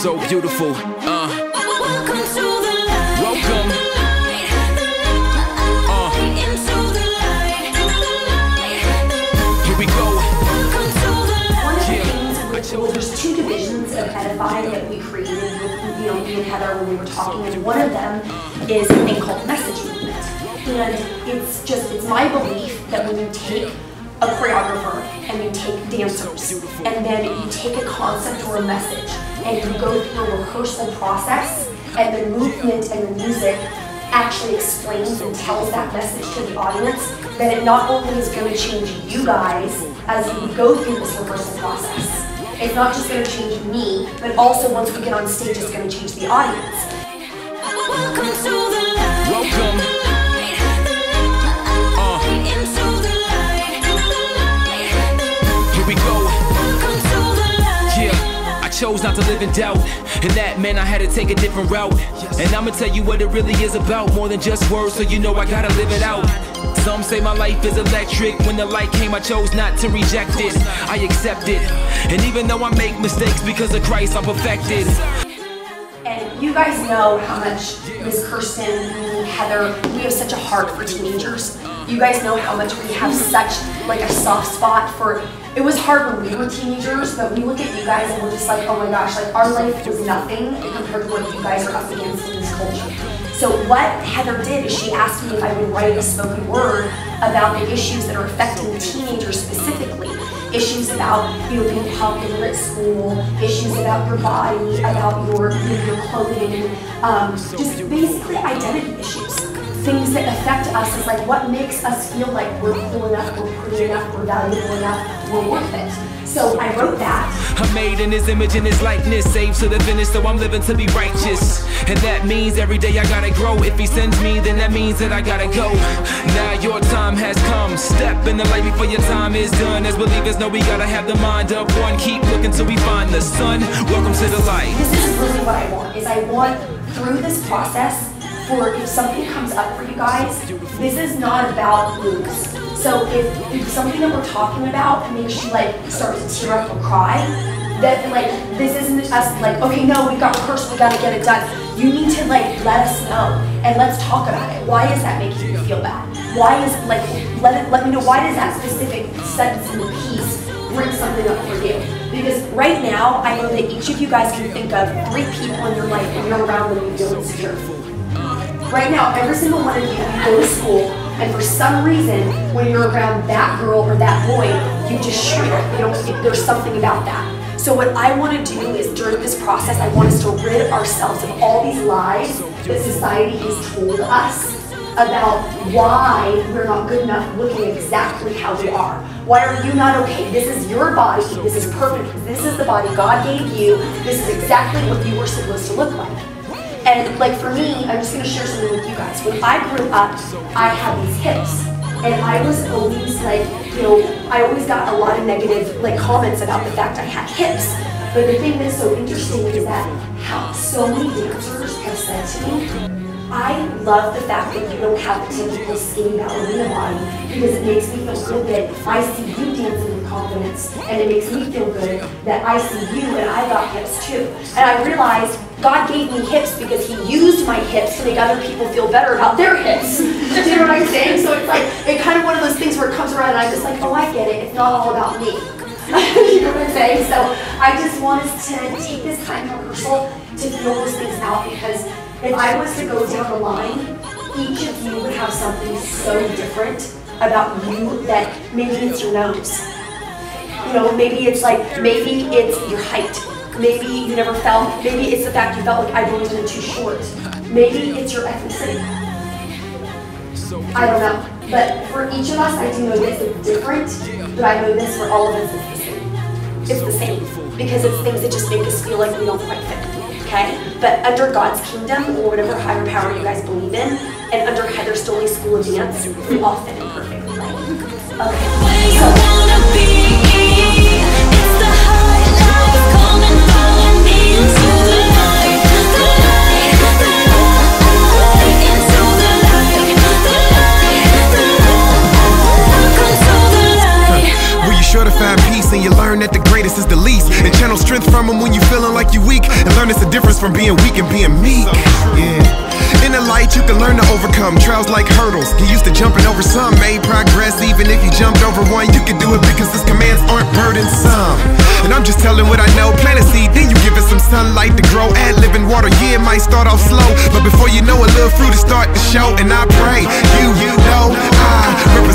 so beautiful. Welcome to the light. Welcome. Here we go. One of the things, well, there's two divisions of Edify that we created with, me and Heather when we were talking, and one of them is a thing called message movement. And it's my belief that when you take a choreographer and you take dancers and then you take a concept or a message and you go through a rehearsal process and the movement and the music actually explains and tells that message to the audience, then it not only is going to change you guys as you go through this rehearsal process, it's not just going to change me, but also once we get on stage, it's going to change the audience. Welcome to the light. Welcome. Here we go. Yeah, I chose not to live in doubt, and that meant I had to take a different route. And I'ma tell you what it really is about, more than just words, so you know I gotta live it out. Some say my life is electric. When the light came, I chose not to reject it. I accept it. And even though I make mistakes, because of Christ, I'm perfected. And you guys know how much Miss Kirsten, me, Heather, we have such a heart for teenagers. You guys know how much we have such like a soft spot for. It was hard when we were teenagers, but we look at you guys and we're just like, oh my gosh, like our life was nothing compared to what you guys are up against in this culture. So what Heather did is she asked me if I would write a spoken word about the issues that are affecting teenagers specifically. Issues about being popular at school, issues about your body, about your clothing, just basically identity issues. Things that affect us is like what makes us feel like we're cool enough, we're pretty enough, we're valuable enough, we're worth it. So I wrote that. I'm made in His image and His likeness, saved to the finish, so I'm living to be righteous. And that means every day I gotta grow. If He sends me, then that means that I gotta go. Now your time has come. Step in the light before your time is done. As believers know we gotta have the mind of one. Keep looking till we find the sun. Welcome to the light. This is really what I want, is I want through this process for if something comes up for you guys, this is not about lose. So if something that we're talking about makes you like start to tear up or cry, that like this isn't us like, okay, no, we got rehearsed, we gotta get it done. You need to like let us know and let's talk about it. Why is that making you feel bad? Why is like let me know why does that specific sentence in the piece bring something up for you? Because right now I know that each of you guys can think of 3 people in your life when you're around them you feel insecure. Right now, every single one of you go to school, and for some reason, when you're around that girl or that boy, you just shrink. There's something about that. So what I want to do is during this process, I want us to rid ourselves of all these lies that society has told us about why we're not good enough looking exactly how we are. Why are you not okay? This is your body. This is perfect. This is the body God gave you. This is exactly what you were supposed to look like. And like for me, I'm just gonna share something with you guys. When I grew up, I had these hips. And I was always like, I always got a lot of negative like comments about the fact I had hips. But the thing that's so interesting is that how so many dancers have said to me, I love the fact that you don't have the typical skinny ballerina body because it makes me feel good that I see you dancing with confidence, and it makes me feel good that I see you and I got hips too. And I realized God gave me hips because He used my hips to make other people feel better about their hips. Do you know what I'm saying? So it's like, it's kind of one of those things where it comes around and I'm just like, oh, I get it. It's not all about me. You know what I'm saying? So I just want us to take this time of rehearsal to feel those things out, because if I was to go down the line, each of you would have something so different about you that maybe it's your nose. Maybe it's your height. Maybe you never felt, maybe it's the fact you felt like I've always been too short. Maybe it's your ethnicity. I don't know. But for each of us, I do know this is different, but I know this for all of us is the same. It's the same, because it's things that just make us feel like we don't quite fit. Okay? But under God's kingdom, or whatever higher power you guys believe in, and under Heather Stoley's School of Dance, we all fit in perfectly, right? Okay. Sure to find peace, and you learn that the greatest is the least. And channel strength strength from them when you feeling like you weak, and learn it's a difference from being weak and being meek. Yeah. In the light, you can learn to overcome trials like hurdles. Get used to jumping over some, made progress. Even if you jumped over one, you can do it because His commands aren't burdensome. And I'm just telling what I know. Plant a seed, then you give it some sunlight to grow. Add living water, yeah, it might start off slow, but before you know it, little fruit will start to show. And I pray you know I represent